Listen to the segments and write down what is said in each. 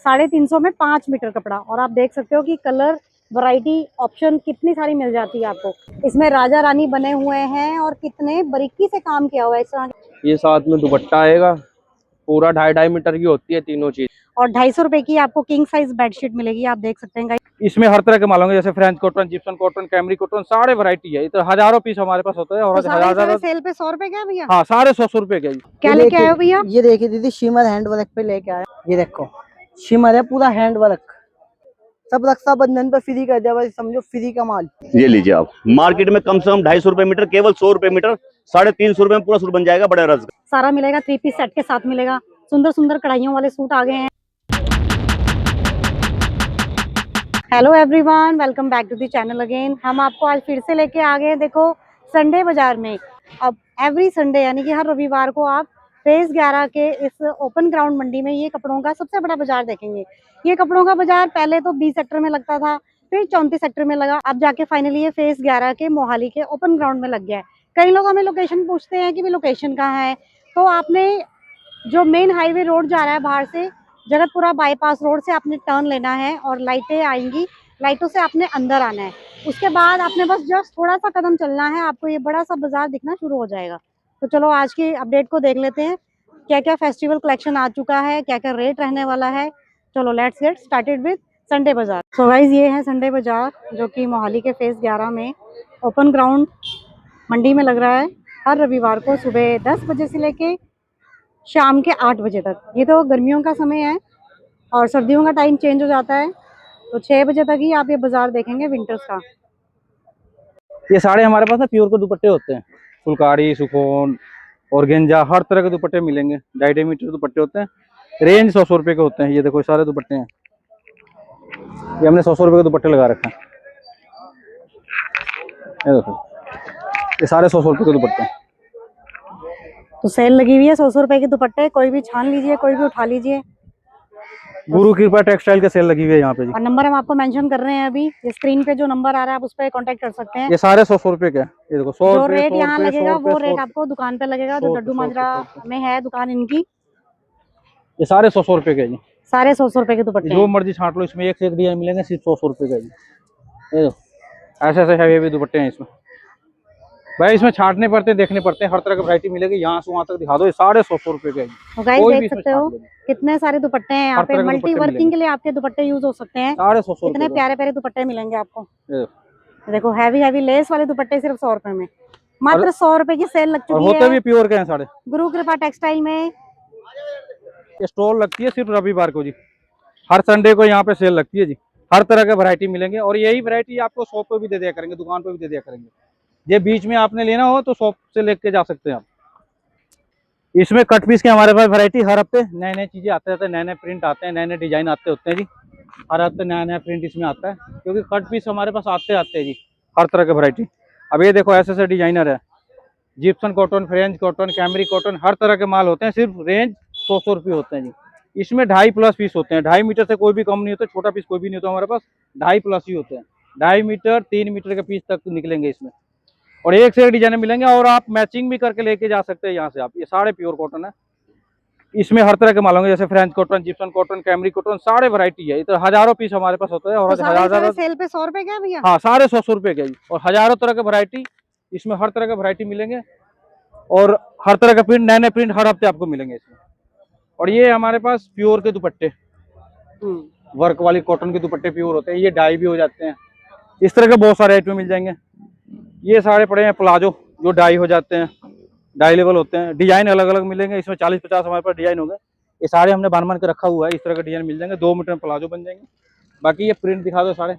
350 में 5 मीटर कपड़ा। और आप देख सकते हो कि कलर वैरायटी ऑप्शन कितनी सारी मिल जाती है आपको। इसमें राजा रानी बने हुए हैं और कितने बारीकी से काम किया हुआ है इस तरह। ये साथ में दुपट्टा आएगा, पूरा 2.5 मीटर की होती है तीनों चीज। और 250 रुपए की आपको किंग साइज बेडशीट मिलेगी। आप देख सकते हैं। इसमें हर तरह के माल होंगे, जैसे फ्रेंच कॉटन, जिप्सन कॉटन, कैमरी कॉटन, सारे वैरायटी है। तो हजारों पीस हमारे पास होते हैं। और तो सारे सेल पे 100 रुपए का भैया? हाँ, सारे 100 रुपए के। क्या लेके आए हो भैया? ये देखिए दीदी, शिमर हैंड वर्क पे लेके आए। ये देखो शिमर है, पूरा हैंड वर्क, सब रक्षाबंधन पे फ्री कर दिया, बस समझो फ्री का माल। ये लीजिए आप, मार्केट में कम से कम 250 रुपए मीटर, केवल 100 रुपए मीटर, 350 रुपए में पूरा सूट बन जाएगा। बड़े रज सारा मिलेगा, 3 पीस सेट के साथ मिलेगा। सुंदर सुंदर कढ़ाइयों वाले सूट आ गए हैं। Hello everyone, welcome back to the channel again. हम आपको आज फिर से लेके आ गए। देखो संडे बाजार में, अब एवरी संडे यानी कि हर रविवार को आप फेज 11 के इस ओपन ग्राउंड मंडी में ये कपड़ों का सबसे बड़ा बाजार देखेंगे। ये कपड़ों का बाजार पहले तो 20 सेक्टर में लगता था, फिर 34 सेक्टर में लगा, अब जाके फाइनली ये फेज 11 के मोहाली के ओपन ग्राउंड में लग गया है। कई लोग हमें लोकेशन पूछते हैं कि भाई लोकेशन कहाँ है। तो आपने जो मेन हाईवे रोड जा रहा है बाहर से, जगतपुरा बाईपास रोड से आपने टर्न लेना है और लाइटें आएंगी, लाइटों से आपने अंदर आना है। उसके बाद आपने बस जस्ट थोड़ा सा कदम चलना है, आपको ये बड़ा सा बाजार दिखना शुरू हो जाएगा। तो चलो आज की अपडेट को देख लेते हैं, क्या क्या फेस्टिवल कलेक्शन आ चुका है, क्या क्या रेट रहने वाला है। चलो let's get started with Sunday bazaar. So guys, ये है संडे बाजार जो कि मोहाली के फेज 11 में ओपन ग्राउंड मंडी में लग रहा है। हर रविवार को सुबह 10 बजे से लेके शाम के 8 बजे तक। ये तो गर्मियों का समय है और सर्दियों का टाइम चेंज हो जाता है, तो 6 बजे तक ही आप ये बाजार देखेंगे विंटर्स का। ये सारे हमारे पास ना प्योर के दुपट्टे होते हैं, फुलकारी, सुकोन और गेंजा, हर तरह के दुपट्टे मिलेंगे। 2.5 मीटर दुपट्टे होते हैं, रेंज 100 रुपए के होते हैं। ये देखो सारे दुपट्टे हैं, ये हमने 100 रुपए के दुपट्टे लगा रखे हैं। ये देखो, ये सारे 100 रुपए के दुपट्टे हैं। तो सेल लगी हुई है 100 रुपए के दुपट्टे, कोई भी छान लीजिए, कोई भी उठा लीजिए। गुरु कृपा टेक्सटाइल के सेल लगी हुई है यहाँ पे जी। और नंबर हम आपको मेंशन कर रहे हैं अभी, ये स्क्रीन पे जो नंबर आ रहा है आप उस पर कांटेक्ट कर सकते हैं। ये सारे 100 रुपए के। ये देखो 100 जो रुपए, रेट यहाँ लगेगा वो 100 रेट आपको दुकान पे लगेगा, जो डड्डू माजरा में है दुकान इनकी। ये सारे 100 रुपए के जी, सारे 100 रुपए के दुपट्टे। जो मर्जी छांट लो, इसमें एक से एक डिजाइन मिलेंगे, सिर्फ 100 रुपए का जी। ये देखो ऐसे ऐसे हैवी दुपट्टे हैं इसमें भाई, इसमें छांटने पड़ते हैं, देखने पड़ते हैं, हर तरह की वैरायटी मिलेगी। यहाँ से वहाँ तक दिखा दो, ये साढ़े 100 रुपए के। तो गाइस देख सकते हो कितने सारे दुपट्टे हैं यहाँ पे। मल्टी वर्किंग के लिए आपके दुपट्टे यूज हो सकते हैं। 150 कितने प्यारे प्यारे दुपट्टे मिलेंगे आपको। देखो हैवी हैवी लेस वाले दुपट्टे सिर्फ 100 रुपए में, मात्र 100 रुपए की सेल लग चुकी है। होते भी प्योर के हैं सारे। गुरु कृपा टेक्सटाइल में ये स्टॉल लगती है सिर्फ रविवार को जी, हर संडे को यहाँ पे सेल लगती है जी। हर तरह के वैरायटी मिलेंगे और यही वैरायटी आपको शॉप पे भी दे दिया करेंगे, दुकान पे भी दे दिया करेंगे। ये बीच में आपने लेना हो तो शॉप से लेके जा सकते हैं आप। इसमें कट पीस के हमारे पास वैरायटी हर हफ्ते नए नए चीजें आते रहते हैं, नए नए प्रिंट आते हैं, नए नए डिजाइन आते होते हैं जी। हर हफ्ते नया नया प्रिंट इसमें आता है, क्योंकि कट पीस हमारे पास आते हैं जी, हर तरह के वैरायटी। अब ये देखो ऐसे ऐसे डिजाइनर है, जिप्सन कॉटन, फ्रेंच कॉटन, कैमरी कॉटन, हर तरह के माल होते हैं। सिर्फ रेंज 100 रुपये होते हैं जी। इसमें 2.5+ पीस होते हैं, 2.5 मीटर से कोई भी कम नहीं होता, छोटा पीस कोई भी नहीं होता हमारे पास, 2.5+ ही होते हैं। 2.5 मीटर 3 मीटर के पीस तक निकलेंगे इसमें, और एक से एक डिजाइन मिलेंगे। और आप मैचिंग भी करके लेके जा सकते हैं यहाँ से आप। ये सारे प्योर कॉटन है, इसमें हर तरह के माल होंगे, जैसे फ्रेंच कॉटन, जिप्सन कॉटन, कैमरी कॉटन, सारे वैरायटी है। तो हजारों पीस हमारे पास होते हैं। और तो हजार सेल पे 100 रुपए क्या भैया? हाँ, सारे 100 रुपए के जी। और हजारों तरह के वैरायटी, इसमें हर तरह के वैरायटी मिलेंगे और हर तरह के प्रिंट, नए नए प्रिंट हर हफ्ते आपको मिलेंगे इसमें। और ये हमारे पास प्योर के दुपट्टे, वर्क वाली कॉटन के दुपट्टे प्योर होते हैं, ये डाई भी हो जाते हैं। इस तरह के बहुत सारे आइटम मिल जाएंगे। ये सारे पड़े हैं प्लाजो, जो डाई हो जाते हैं, डाई लेवल होते हैं। डिजाइन अलग अलग मिलेंगे इसमें, 40-50 हमारे पास डिजाइन होगा। ये सारे हमने बान के रखा हुआ है, इस तरह के डिजाइन मिल जाएंगे। 2 मीटर प्लाजो बन जाएंगे। बाकी ये प्रिंट दिखा दो, साढ़े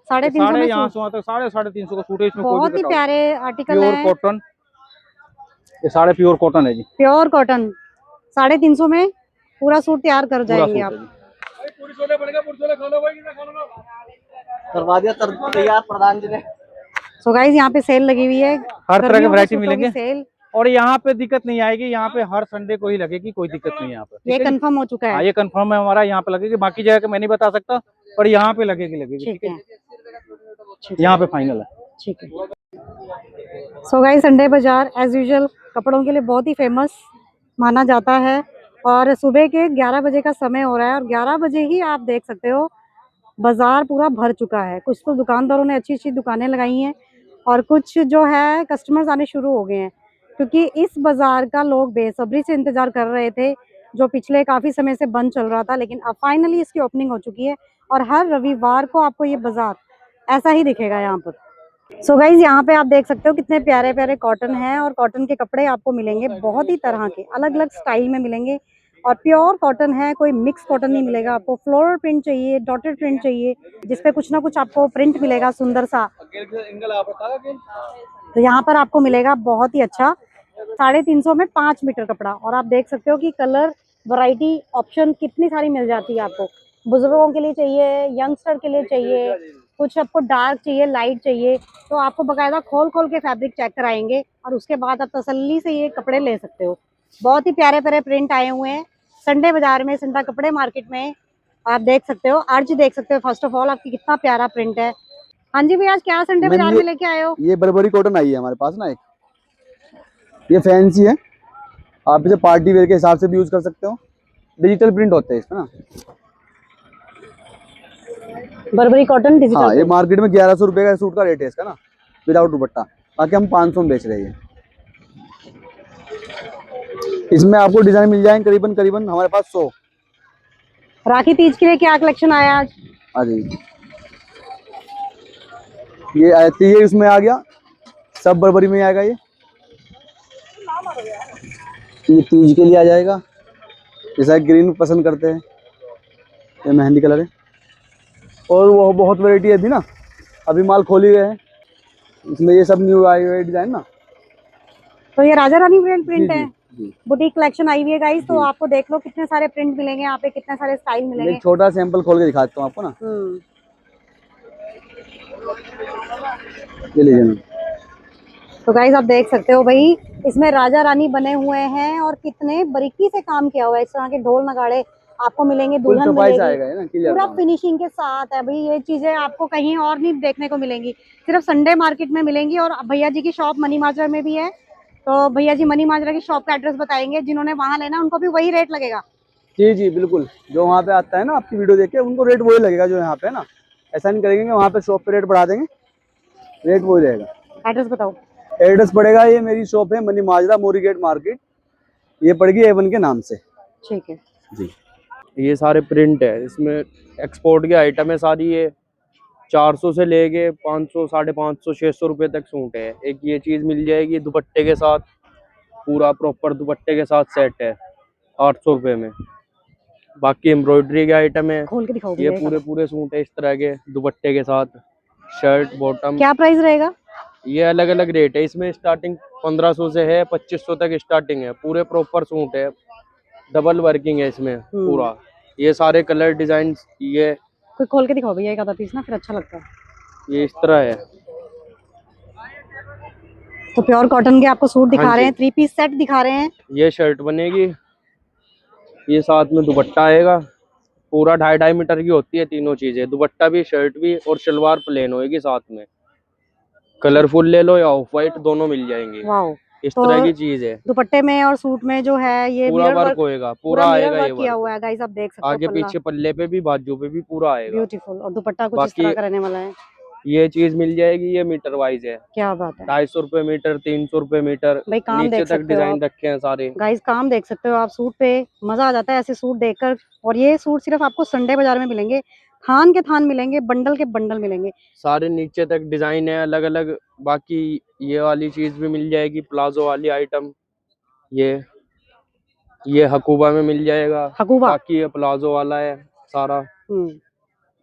350 यहाँ से वहाँ तक 350 का सूट है। इसमें बहुत ही प्यारे आर्टिकल है, प्योर कॉटन, ये सारे प्योर कॉटन है जी। प्योर कॉटन 350 में पूरा सूट तैयार कर जाएंगे आप। करवा दिया तैयार प्रधान जी ने। सो गाइस, यहाँ पे सेल लगी हुई है, हर तरह की वैरायटी मिलेंगे सेल। और यहाँ पे दिक्कत नहीं आएगी, यहाँ पे हर संडे को ही लगेगी, कोई दिक्कत नहीं है यहाँ पे। ये कंफर्म हो चुका है? ये कंफर्म है हमारा, यहाँ पे लगेगी। बाकी जगह मैं नहीं बता सकता, पर यहाँ पे लगेगी। ठीक है, यहाँ पे फाइनल है। ठीक है। सो गाइस, संडे बाजार एज यूजुअल कपड़ों के लिए बहुत ही फेमस माना जाता है। और सुबह के 11 बजे का समय हो रहा है और 11 बजे ही आप देख सकते हो बाजार पूरा भर चुका है। कुछ तो दुकानदारों ने अच्छी अच्छी दुकानें लगाई हैं और कुछ जो है कस्टमर्स आने शुरू हो गए हैं, क्योंकि इस बाजार का लोग बेसब्री से इंतजार कर रहे थे, जो पिछले काफी समय से बंद चल रहा था, लेकिन अब फाइनली इसकी ओपनिंग हो चुकी है और हर रविवार को आपको ये बाजार ऐसा ही दिखेगा यहाँ पर। सो गाइज यहाँ पे आप देख सकते हो कितने प्यारे प्यारे कॉटन हैं और कॉटन के कपड़े आपको मिलेंगे बहुत ही तरह के, अलग अलग स्टाइल में मिलेंगे और प्योर कॉटन है, कोई मिक्स कॉटन नहीं मिलेगा आपको। फ्लोरल प्रिंट चाहिए, डॉटेड प्रिंट चाहिए, जिसपे कुछ ना कुछ आपको प्रिंट मिलेगा सुंदर सा, तो यहाँ पर आपको मिलेगा बहुत ही अच्छा 350 में 5 मीटर कपड़ा। और आप देख सकते हो कि कलर वैरायटी ऑप्शन कितनी सारी मिल जाती है आपको। बुजुर्गों के लिए चाहिए, यंगस्टर के लिए चाहिए, कुछ आपको डार्क चाहिए, लाइट चाहिए, तो आपको बकायदा खोल खोल के फैब्रिक चेक कराएंगे और उसके बाद आप तसल्ली से ये कपड़े ले सकते हो। बहुत ही प्यारे प्यारे प्रिंट आए हुए हैं संडे बाजार में, संडा कपड़े मार्केट में। आप देख सकते हो, अर्ज देख सकते हो फर्स्ट ऑफ ऑल आपकी कितना प्यारा प्रिंट है। हाँ जी भैया, आज क्या संडे बाजार में लेके आए हो? ये बर्बरी कॉटन आई है हमारे पास ना, एक ये फैंसी है, आप इसे पार्टी वेयर के हिसाब से भी यूज कर सकते हो। डिजिटल प्रिंट होते हैं इसमें ना। Barbari cotton digital. हाँ, ये मार्केट में 1100 रुपए का सूट का रेट है इसका ना, विदाउट दुपट्टा, बाकी हम 500 में बेच रहे हैं। इसमें आपको डिजाइन मिल जाएंगे करीबन करीबन हमारे पास 100। राखी तीज के लिए क्या कलेक्शन आया आज? हाँ जी, ये आती है, इसमें आ गया सब बर्बरी में आएगा। ये तीज के लिए आ जाएगा, जैसा ग्रीन पसंद करते हैं, ये मेहंदी कलर है। और वो बहुत वैरायटी है अभी ना, अभी माल खोली गए हैं इसमें, ये सब न्यू आई हुए डिजाइन ना। तो ये राजा रानी प्रिंट है, जी। बुटीक कलेक्शन आई हुई है गाइस, तो आपको देख लो कितने सारे प्रिंट मिलेंगे यहाँ पे, कितने सारे स्टाइल मिलेंगे। एक छोटा सैंपल खोल के दिखाता हूँ आपको ना, ये लीजिए। तो गाइस आप देख सकते हो भाई, इसमें राजा रानी बने हुए हैं और कितने बारीकी से काम किया हुआ है। इस तरह के ढोल नगाड़े आपको मिलेंगे, दुल्हन मिलेगी, आएगा ना, पूरा फिनिशिंग के साथ है भाई। ये चीजें आपको कहीं और नहीं देखने को मिलेंगी, सिर्फ संडे मार्केट में मिलेंगी। और भैया जी की शॉप मनी माजरा में भी है, तो भैया जी मनी माजरा की शॉप का एड्रेस बताएंगे, जिन्होंने वहां लेना उनको भी वही रेट लगेगा। जी जी बिल्कुल, जो वहाँ पे आता है ना आपकी वीडियो देख के, उनको रेट वही लगेगा जो यहाँ पे ना, ऐसा नहीं करेंगे वहाँ पे शॉप पे रेट बढ़ा देंगे, रेट वही रहेगा। एड्रेस बताओ। एड्रेस पड़ेगा, ये मेरी शॉप है मनी माजरा, मोरी गेट मार्केट, ये पड़ेगी A1 के नाम से। ठीक है जी। ये सारे प्रिंट है, इसमें एक्सपोर्ट के आइटम है सारी। ये 400 से लेके 500, 550, 600 रुपए तक सूट है। एक ये चीज मिल जाएगी दुपट्टे के साथ, पूरा प्रॉपर दुपट्टे के साथ सेट है 800 रुपए में। बाकी एम्ब्रॉयडरी के आइटम है, खोल के दिखाओ ये भैया। पूरे पूरे सूट है इस तरह के दुपट्टे के साथ, शर्ट बॉटम। क्या प्राइस रहेगा? ये अलग अलग रेट है, इसमें स्टार्टिंग 1500 से है, 2500 तक स्टार्टिंग है। पूरे प्रॉपर सूट है, डबल वर्किंग है इसमें पूरा। ये सारे कलर डिजाइन, ये कोई खोल के दिखाओ भैया एक आधा पीस ना, फिर अच्छा लगता है। ये इस तरह है। तो प्योर कॉटन के आपको सूट दिखा हाँ रहे हैं, 3 पीस सेट दिखा रहे हैं। ये शर्ट बनेगी, ये साथ में दुपट्टा आएगा, पूरा 2.5 मीटर की होती है तीनों चीजें, दुपट्टा भी, शर्ट भी, और शलवार प्लेन होएगी साथ में। कलरफुल ले लो या ऑफ वाइट, दोनों मिल जाएंगे। वाओ, इस तो तरह की चीज है। दुपट्टे में और सूट में जो है ये पूरा मिरर वर्क वर्क होएगा, पूरा आएगा ये किया वर्क। हुआ है गाइस, आप देख सकते हो। आगे पीछे पल्ले पे भी, बाजू पे भी पूरा आएगा। ब्यूटीफुल। और दुपट्टा कुछ इस बाकी तरह का रहने वाला है। ये चीज मिल जाएगी, ये मीटर वाइज है, क्या बात है। 250 रुपए मीटर, 300 रुपए मीटर, भाई काम नीचे देख तक सकते हो डिजाइन आप रखे हैं सारे। गाइस, काम देख सकते हो आप सूट पे, मजा आ जाता है ऐसे सूट देखकर। और ये सूट सिर्फ आपको संडे बाजार में मिलेंगे, थान के थान मिलेंगे, बंडल के बंडल मिलेंगे। सारे नीचे तक डिजाइन है अलग अलग। बाकी ये वाली चीज भी मिल जाएगी, प्लाजो वाली आइटम, ये हकूबा में मिल जाएगा। हकूबा। बाकी ये प्लाजो वाला है सारा।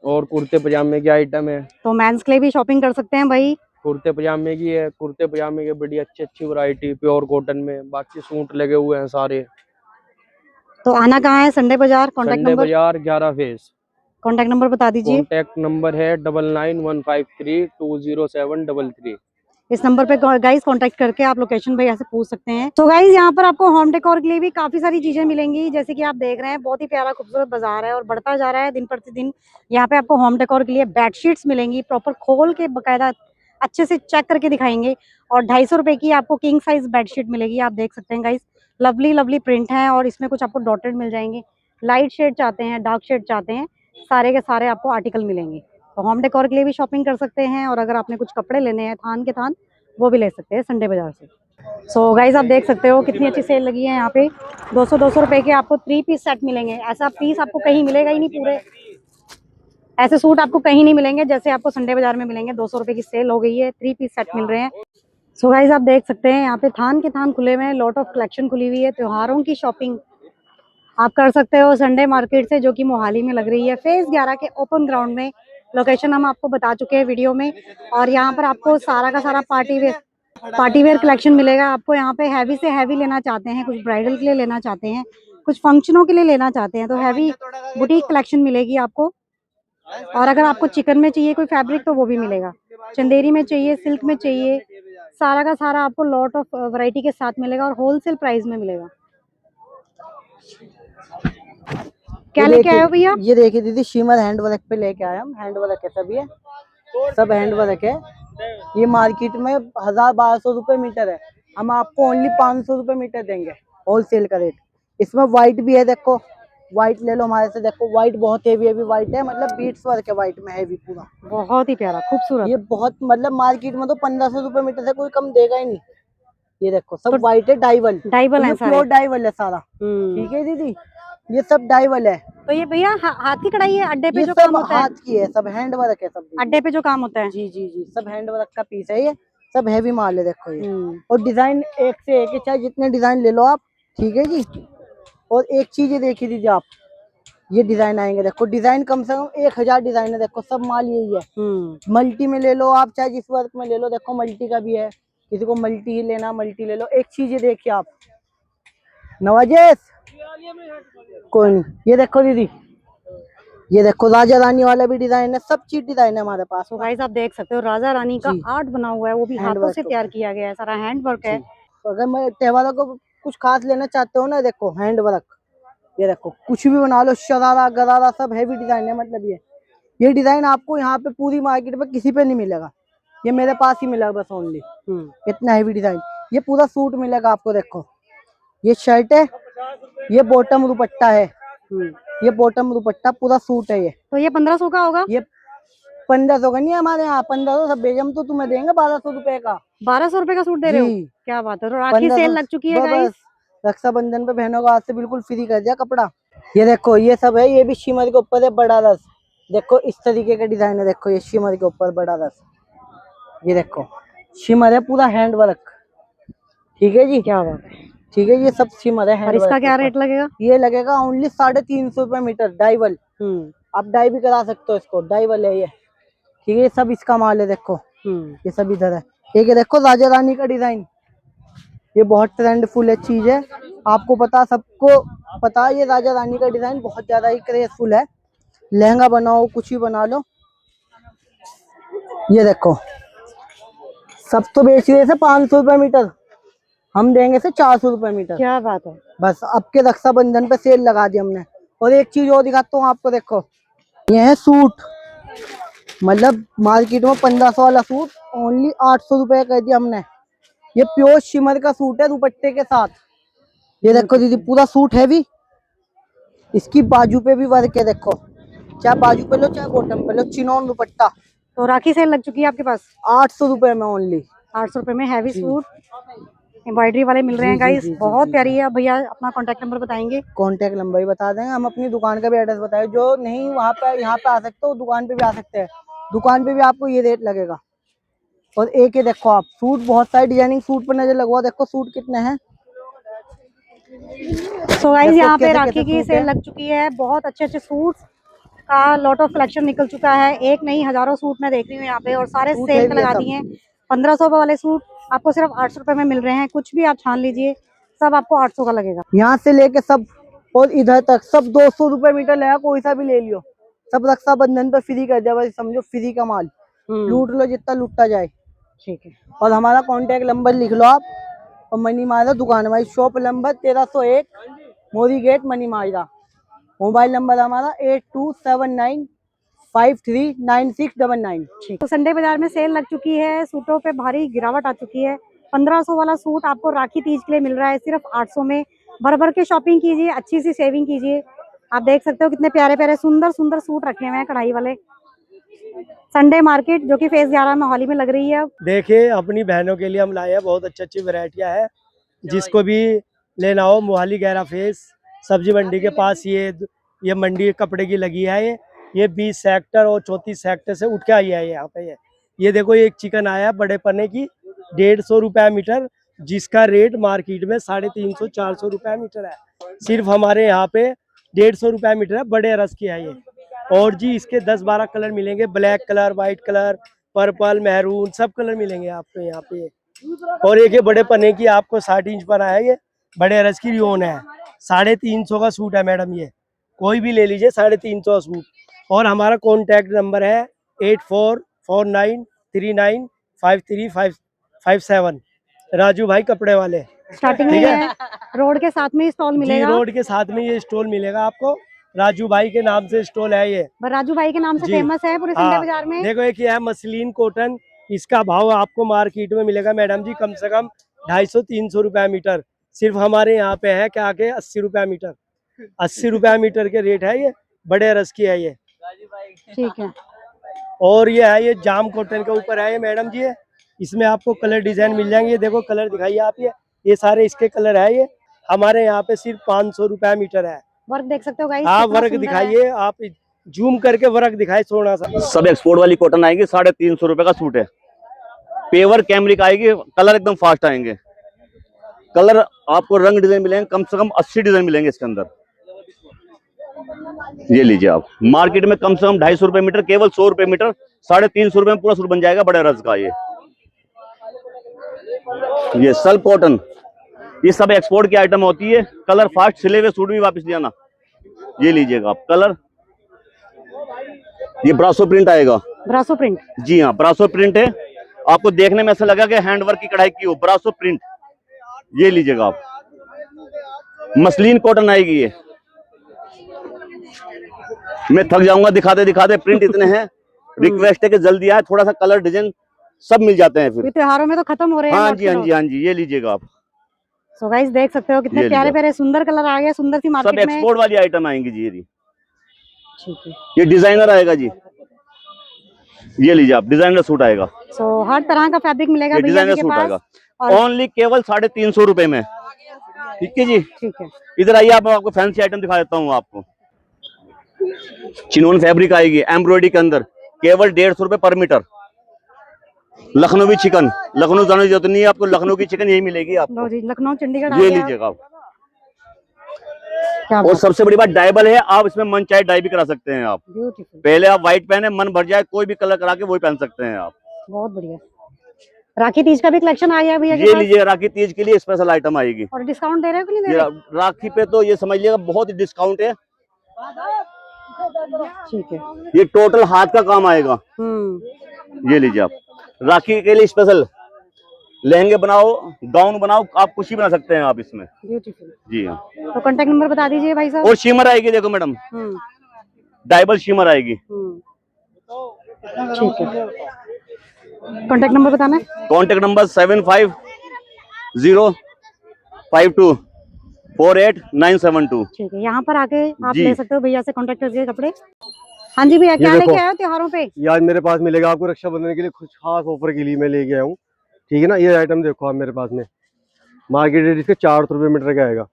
और कुर्ते पजामे के आइटम है, तो मेंस के लिए भी शॉपिंग कर सकते हैं भाई। कुर्ते पजामे की है, कुर्ते पजामे के बड़ी अच्छी अच्छी वैरायटी प्योर कॉटन में। बाकी सूट लगे हुए हैं सारे। तो आना कहाँ है संडे बाजार? कॉन्टेक्ट संडे नंबर, बाजार 11 फेज। कॉन्टेक्ट नंबर बता दीजिए। कॉन्टेक्ट नंबर है 9915320733। इस नंबर पे गाइस कांटेक्ट करके आप लोकेशन भैया से पूछ सकते हैं। तो गाइस यहाँ पर आपको होम डेकोर के लिए भी काफी सारी चीजें मिलेंगी, जैसे कि आप देख रहे हैं बहुत ही प्यारा खूबसूरत बाजार है और बढ़ता जा रहा है दिन प्रतिदिन। यहाँ पे आपको होम डेकोर के लिए बेडशीट्स मिलेंगी, प्रॉपर खोल के बकायदा अच्छे से चेक करके दिखाएंगे। और 250 रुपए की आपको किंग साइज बेडशीट मिलेगी, आप देख सकते हैं गाइस। लवली लवली प्रिंट है और इसमें कुछ आपको डॉटेड मिल जाएंगे। लाइट शेड चाहते हैं, डार्क शेड चाहते हैं, सारे के सारे आपको आर्टिकल मिलेंगे। तो होम डेकोर के लिए भी शॉपिंग कर सकते हैं और अगर आपने कुछ कपड़े लेने हैं थान के थान, वो भी ले सकते हैं संडे बाजार से। सो गाइज आप देख सकते हो कितनी अच्छी सेल लगी है यहाँ पे। 200 रुपए के आपको 3 पीस सेट मिलेंगे। ऐसा पीस आपको कहीं मिलेगा ही नहीं, पूरे ऐसे सूट आपको कहीं नहीं मिलेंगे जैसे आपको संडे बाजार में मिलेंगे। 200 रुपए की सेल हो गई है, 3 पीस सेट मिल रहे हैं। सो गाइज आप देख सकते हैं यहाँ पे थान के थान खुले हुए हैं, लॉट ऑफ कलेक्शन खुली हुई है। त्योहारों की शॉपिंग आप कर सकते हो संडे मार्केट से, जो कि मोहाली में लग रही है, फेज 11 के ओपन ग्राउंड में। लोकेशन हम आपको बता चुके हैं वीडियो में। और यहाँ पर आपको सारा का सारा पार्टी वेयर कलेक्शन मिलेगा। आपको यहाँ पे हैवी से हैवी लेना चाहते हैं, कुछ ब्राइडल के लिए लेना चाहते हैं, कुछ फंक्शनों के लिए लेना चाहते हैं, तो हैवी बुटीक कलेक्शन मिलेगी आपको। और अगर आपको चिकन में चाहिए कोई फैब्रिक तो वो भी मिलेगा, चंदेरी में चाहिए, सिल्क में चाहिए, सारा का सारा आपको लॉट ऑफ वैरायटी के साथ मिलेगा और होलसेल प्राइस में मिलेगा। क्या लेके आए हो भैया? ये देखिए दीदी, शिमर हैंड वर्क पे लेके आए हम। हैंड वर्क है सब, ये सब हैंड वर्क है। ये मार्केट में 1000-1200 रुपए मीटर है, हम आपको ओनली 500 रुपए मीटर देंगे, होलसेल का रेट। इसमें व्हाइट भी है, देखो व्हाइट ले लो हमारे से। देखो व्हाइट बहुत हेवी हेवी व्हाइट है, मतलब बीट्स वर्क है व्हाइट में, हेवी पूरा, बहुत ही प्यारा खूबसूरत। ये बहुत मतलब मार्केट में तो 1500 रुपए मीटर से कोई कम देगा ही नहीं। ये देखो सब व्हाइट है, डाइवल है सारे। प्योर डाइवल है सारा। ठीक है दीदी, ये सब डाइवल है। तो ये भैया हाथ की कढ़ाई है, अड्डे पे ये जो सब काम होता है, हाथ की है, सब हैंड वर्क है सब। अड्डे पे जो काम होता है। जी जी जी, सब हैंड वर्क का पीस है, ये सब हैवी माल है। देखो ये, और डिजाइन एक से एक है, चाहे जितने डिजाइन ले लो आप। ठीक है जी। और एक चीज ये देखिए दीजिए आप, ये डिजाइन आएंगे, देखो डिजाइन कम से कम 1000 डिजाइन है। देखो सब माल यही है। मल्टी में ले लो आप, चाहे जिस वर्क में ले लो। देखो मल्टी का भी है, किसी को मल्टी ही लेना मल्टी ले लो। एक चीज ये देखिए आप, नवाजेश कोई नहीं, ये देखो दीदी, ये देखो राजा रानी वाला भी डिजाइन है, सब चीज डिजाइन है हमारे पास। तो गाइस आप देख सकते हो राजा रानी का आर्ट बना हुआ है, वो भी हाथों से तैयार किया गया है, सारा हैंड वर्क है। तो अगर मैं त्योहारों को कुछ खास लेना चाहते हो ना, देखो हैंड वर्क, ये देखो कुछ भी बना लो, शरारा गरारा सब हैवी डिजाइन है। मतलब ये डिजाइन आपको यहाँ पे पूरी मार्केट में किसी पे नहीं मिलेगा, ये मेरे पास ही मिलेगा बस ओनली। इतना हैवी डिजाइन, ये पूरा सूट मिलेगा आपको। देखो ये शर्ट है, ये बॉटम दुपट्टा है, ये बॉटम दुपट्टा पूरा सूट है। ये तो ये 1500 का होगा? ये 1500 का नहीं है हमारे यहाँ, 1500 सब बेगम तो तुम्हें देंगे 1200 रुपए का। 1200 रुपए का सूट दे रहे हो? क्या बात है। तो राखी सेल लग चुकी है गाइस, रक्षाबंधन पे बहनों को आज से बिल्कुल फ्री कर दिया कपड़ा। ये देखो ये सब है, ये भी शिमर के ऊपर है, बड़ा रस। देखो इस तरीके का डिजाइन है, देखो ये शिमर के ऊपर बड़ा रस। ये देखो शिमर है, पूरा हैंड वर्क। ठीक है जी, क्या बात है। ठीक है, ये सब शिमर है। और इसका क्या रेट लगेगा? ये लगेगा ओनली 350 रुपए मीटर, डाइवल। आप डाई भी करा सकते हो इसको, डाइवल है ये। ठीक है, सब इसका माल है। देखो ये सब इधर है। एक देखो राजा रानी का डिजाइन, ये बहुत ट्रेंडफुल है चीज है, आपको पता, सबको पता है। ये राजा रानी का डिजाइन बहुत ज्यादा ही क्रेजफुल है, लहंगा बनाओ कुछ भी बना लो। ये देखो सब तो बेच रहे थे 500 रुपए मीटर, हम देंगे से 400 रुपए मीटर। क्या बात है। बस अब के रक्षाबंधन पे सेल लगा दी हमने। और एक चीज और दिखाता हूँ आपको, देखो ये है सूट, मतलब मार्केट में 1500 वाला सूट ओनली 800 रुपए कर दिया हमने। ये प्योर शिमर का सूट है दुपट्टे के साथ। ये देखो दीदी, पूरा सूट हैवी, इसकी बाजू पे भी वर्क है। देखो चाहे बाजू पे लो चाहे बॉटम पे लो, चिनोन दुपट्टा। तो राखी सेल लग चुकी है आपके पास? 800 रुपए में ओनली, 800 रुपए में हैवी सूट एम्ब्रॉयडरी वाले मिल रहे हैं गाइस, बहुत प्यारी है। भैया अपना कांटेक्ट नंबर बताएंगे? कांटेक्ट नंबर ही बता देंगे हम, अपनी दुकान का भी एड्रेस बताएं। जो नहीं वहाँ पे यहाँ पे आ सकते हो, दुकान पे भी आ सकते हैं। दुकान पे भी आपको ये रेट लगेगा। और एक ये देखो आप, सूट बहुत सारे डिजाइनिंग सूट पर नजर लगवा, देखो सूट कितने हैं। सो गाइस यहाँ पे राखी की सेल लग चुकी है, बहुत अच्छे अच्छे सूट्स का लॉट ऑफ कलेक्शन निकल चुका है। एक नहीं हजारों सूट मैं देख रही हूँ यहाँ पे, और सारे सेल पे लगा दिए हैं। 1500 वाले सूट आपको सिर्फ 800 रुपए में मिल रहे हैं। कुछ भी आप छान लीजिए, सब आपको 800 का लगेगा। यहाँ से लेके सब और इधर तक सब 200 रुपए मीटर लगा, कोई सा भी ले लियो। सब रक्षाबंधन पे फ्री कर दिया, बस समझो फ्री का माल, लूट लो जितना लूटा जाए। ठीक है, और हमारा कॉन्टेक्ट नंबर लिख लो आप, और मनी माजरा दुकान, हमारी शॉप नंबर 1301 मोरी गेट मनी माजरा। मोबाइल नंबर हमारा 8279539699। ठीक। तो संडे बाजार में सेल लग चुकी है, सूटों पे भारी गिरावट आ चुकी है। 1500 वाला सूट आपको राखी तीज के लिए मिल रहा है सिर्फ 800 में। भर भर के शॉपिंग कीजिए, अच्छी सी सेविंग कीजिए। आप देख सकते हो कितने प्यारे प्यारे सुंदर सुंदर सूट रखे हुए हैं कढ़ाई वाले। संडे मार्केट जो कि फेज 11 मोहाली में लग रही है अब। देखिए अपनी बहनों के लिए हम लाए हैं, बहुत अच्छी अच्छी वैरायटियां है। जिसको भी लेना हो मोहाली 11 फेज सब्जी मंडी के पास ये मंडी कपड़े की लगी है। ये 20 सेक्टर और 34 सेक्टर से उठ के आई है यहाँ पे। ये देखो एक चिकन आया बड़े पन्ने की 150 रुपया मीटर, जिसका रेट मार्केट में 350-400 रुपया मीटर है। सिर्फ हमारे यहाँ पे 150 रुपया मीटर है, बड़े रस की है ये। और जी इसके 10-12 कलर मिलेंगे, black colour, white colour, purple, maroon, सब कलर मिलेंगे आपको यहाँ पे। और एक ये बड़े पन्ने की आपको 60 इंच पर है, ये बड़े रस की रियोन है। 350 का सूट है मैडम, ये कोई भी ले लीजिए 350 सूट। और हमारा कॉन्टैक्ट नंबर है 8449395357, राजू भाई कपड़े वाले। स्टार्टिंग में है, रोड के साथ में ही स्टॉल जी मिलेगा। रोड के साथ में ये स्टॉल मिलेगा आपको, राजू भाई के नाम से स्टॉल है ये। राजू भाई के नाम से जी। फेमस है पूरे संडे हाँ, बाजार में। देखो एक ये है मसलिन कॉटन, इसका भाव आपको मार्केट में मिलेगा मैडम जी कम से कम 250-300 रुपया मीटर। सिर्फ हमारे यहाँ पे है क्या के 80 रुपया मीटर, 80 रुपया मीटर के रेट है। ये बड़े रस की है ये। ठीक है। और ये है, ये जाम कॉटन के ऊपर है ये मैडम जी। इसमें आपको कलर डिजाइन मिल जाएंगे। ये देखो कलर दिखाइए आप, ये सारे इसके कलर है। ये हमारे यहाँ पे सिर्फ 500 रुपया मीटर है। वर्क देख सकते हो गाइस, आप कितना वर्क सुंदर है। दिखाइए, आप जूम करके वर्क दिखाए सोना सा। सब एक्सपोर्ट वाली कॉटन आएगी, 350 रुपए का सूट है। पेवर कैमरिक आएगी, कलर एकदम फास्ट आएंगे। कलर आपको रंग डिजाइन मिलेंगे, कम से कम 80 डिजाइन मिलेंगे इसके अंदर। ये लीजिए आप, मार्केट में कम से कम 250 रुपए मीटर, केवल 100 रुपए मीटर, 350 रुपए में पूरा सूट बन जाएगा बड़े रस का। ये सल्फ कॉटन, ये सब एक्सपोर्ट की आइटम होती है। कलर फास्ट, सिले हुए सूट भी वापस ले आना। ये लीजिएगा आप कलर, ये ब्रासो प्रिंट आएगा। ब्रासो प्रिंट, जी हाँ ब्रासो प्रिंट है। आपको देखने में ऐसा लगा कि हैंडवर्क की कढ़ाई की हो, ब्रासो प्रिंट। ये लीजिएगा आप, मसलिन कॉटन आएगी ये। मैं थक जाऊंगा दिखाते दिखाते, प्रिंट इतने हैं। रिक्वेस्ट है कि जल्दी आए, थोड़ा सा कलर डिजाइन सब मिल जाते हैं फिर। त्योहारों में तो खत्म हो रहे हैं। हाँ जी हाँ जी हाँ जी, ये लीजिएगा आप। सो गाइस देख सकते हो कितने ये प्यारे लीजिए। प्यारे सुंदर कलर आ गए, सुंदर सी सब मार्केट में। एक्सपोर्ट वाली आइटम आएंगी जी। ठीक है। ये डिजाइनर आएगा जी, ये लीजिए आप, डिजाइनर सूट आएगा। सो हर तरह का फैब्रिक मिलेगा ये भैया डिजाइनर जी के सूट पास। आएगा, और ओनली केवल 350 रुपए में। ठीक है जी, ठीक है। इधर आइए, आप आपको फैंसी आइटम दिखा देता हूँ आपको। चिनोन फैब्रिक आएगी एम्ब्रॉयडरी के अंदर, केवल 150 रुपए पर मीटर। लखनवी चिकन, लखनऊ जाने की जरूरत नहीं है आपको, लखनऊ की चिकन यही मिलेगी आपको। लो जी, लखनऊ चंडीगढ़ आ ये गया। लीजिएगा आप। क्या और बात, सबसे बड़ी बात डाइबल है, आप इसमें मन चाहे डाई भी करा सकते हैं आप। ब्यूटीफुल, पहले आप व्हाइट पहने, मन भर जाए कोई भी कलर करा के वही पहन सकते हैं आप। बहुत बढ़िया। राखी तीज का भी कलेक्शन आ गया भैया के ये पास। लीजिए, राखी तीज के लिए स्पेशल आइटम आएगी। और डिस्काउंट दे रहे हो कि नहीं दे ये रहे? राखी पे तो ये समझ लिएगा बहुत ही डिस्काउंट है। ठीक है। ये टोटल हाथ का काम आएगा। ये लीजिए आप, राखी के लिए स्पेशल लहंगे बनाओ, गाउन बनाओ, आप कुछ ही बना सकते हैं आप इसमें। ब्यूटीफुल। जी हाँ। तो कांटेक्ट नंबर बता दीजिए भाई साहब। और शिमर आएगी, देखो मैडम, डाइबल शिमर आएगी। ठीक है। कांटेक्ट नंबर बताना है। Contact number 7505248972। ठीक है, यहाँ पर आके आप जी। ले सकते हो भैया से कांटेक्ट करके कपड़े। हाँ जी भैया, क्या देखो। लेके आए हो त्योहारों पे? ये आज मेरे पास मिलेगा आपको रक्षाबंधन के लिए कुछ खास ऑफर के लिए मैं ले गया हूँ। ठीक है ना, ये आइटम देखो आप मेरे पास में, मार्केट रेट इसके 400 रुपये मीटर का आएगा,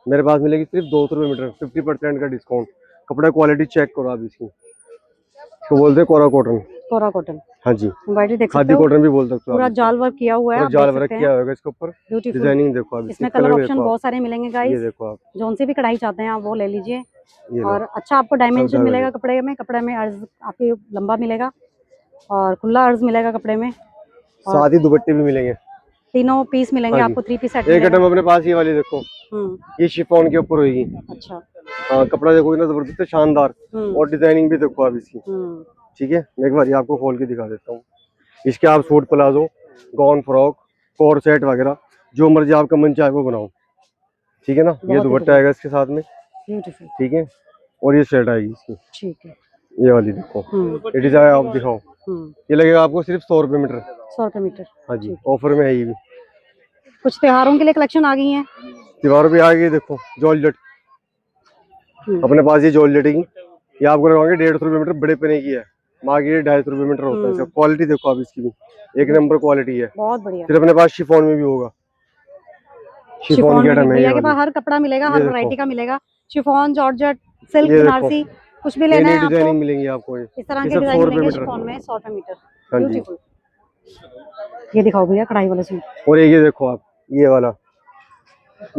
मेरे पास मिलेगी सिर्फ 200 रुपये मीटर, 50% का डिस्काउंट। कपड़ा क्वालिटी चेक करो आप इसकी, इसको बोलते हैं कोरा कॉटन। कोरा कॉटन, हाँ जी, एम्ब्रॉयडरी देख सकते खादी हो, कॉटन भी बोल सकते हो पूरा आप। जाल वर्क किया हुआ है। पूरा आप जाल देख वर्क सकते किया हैं। होगा इसके ऊपर, ब्यूटीफुल। डिजाइनिंग देखो आप, इसमें इसके कलर कलर ऑप्शन देखो बहुत आप। सारे मिलेंगे ये गाइस, देखो आप, जोन सी भी कढ़ाई चाहते हैं आप वो ले लीजिए। ये लो। और अच्छा आपको डायमेंशन सब मिलेगा कपड़े में अर्ज आपके लंबा मिलेगा और खुला अर्ज मिलेगा कपड़े में। साथ ही दुपट्टे भी मिलेंगे, तीनों पीस मिलेंगे हाँ जी। आपको, 3 पीस सेट एक आइटम मिलेगा। अपने पास ये वाली देखो, ये शिफॉन के ऊपर होगी। अच्छा। हाँ, कपड़ा देखो इतना जबरदस्त है, शानदार। और डिजाइनिंग भी देखो आप इसकी। ठीक है, मैं एक बार ये आपको खोल के दिखा देता हूँ। इसके आप suit palazzo, gown, frock, core set वगैरह जो मर्जी आपका मन चाहे वो बनाओ। ठीक है ना, ये दुपट्टा आएगा इसके साथ में। ब्यूटीफुल। ठीक है, और ये शर्ट आएगी इसकी। ठीक है। ये वाली देखो, ये डिजाइन आप दिखाओ। ये लगेगा आपको सिर्फ 100 रुपये मीटर। 100 रुपये मीटर। हाँ जी, ऑफर में है ये भी। कुछ त्योहारों के लिए कलेक्शन आ गई है। दीवारों पे आ गई, देखो जॉर्जेट, अपने पास ये जॉर्जेट की, ये आपको लगाओगे 150 रुपये मीटर, बड़े पने की है, मार्केट 250 रुपये मीटर होता है। इसका क्वालिटी देखो आप, इसकी भी एक नंबर क्वालिटी है। बहुत बढ़िया। फिर अपने पास शिफॉन में भी होगा, शिफॉन की आइटम है भैया ये के पास वाली। हर कपड़ा मिलेगा, हर ये देखो। वैरायटी का मिलेगा। शिफॉन, जॉर्जेट, सिल्क, ये देखो। बनारसी, कुछ भी लेना है आपको डिजाइनिंग मिलेंगी आपको, ये इस तरह ये के सब डिजाइन 100 रुपये मिलेंगे मीटर। शिफॉन में 100 रुपए मीटर। हाँ जी। ब्यूटीफुल। ये दिखाओ भैया कढ़ाई वाले सूट। और ये देखो आप, ये वाला,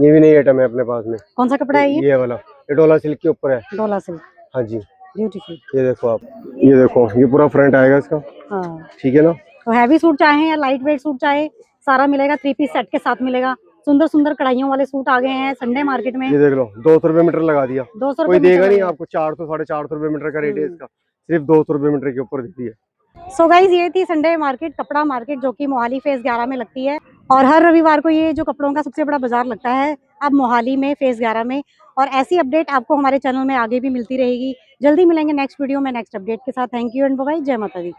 ये भी नई आइटम है अपने पास में। कौन सा कपड़ा है ये? ये वाला, ये डोला सिल्क के ऊपर है। डोला सिल्क। हाँ जी, ब्यूटीफुल। ये देखो आप, ये देखो, ये पूरा फ्रंट आएगा इसका, हाँ, ठीक है ना। तो हैवी सूट चाहे या लाइट वेट सूट चाहे, सारा मिलेगा। 3 पीस सेट के साथ मिलेगा। सुंदर सुंदर कढ़ाइयों वाले सूट आ गए हैं संडे मार्केट में। ये देख लो, 200 रुपये मीटर लगा दिया। 200 कोई रुपए देगा मीटर नहीं लगेगा। आपको, 400 450 रुपये मीटर का रेट है इसका, सिर्फ 200 रुपये मीटर के ऊपर देती है। सो गाइज, ये थी संडे मार्केट, कपड़ा मार्केट, जो कि मोहाली फेज 11 में लगती है। और हर रविवार को ये जो कपड़ों का सबसे बड़ा बाजार लगता है अब मोहाली में फेज 11 में। और ऐसी अपडेट आपको हमारे चैनल में आगे भी मिलती रहेगी। जल्दी मिलेंगे नेक्स्ट वीडियो में नेक्स्ट अपडेट के साथ। Thank you and bye bye. जय माता दी।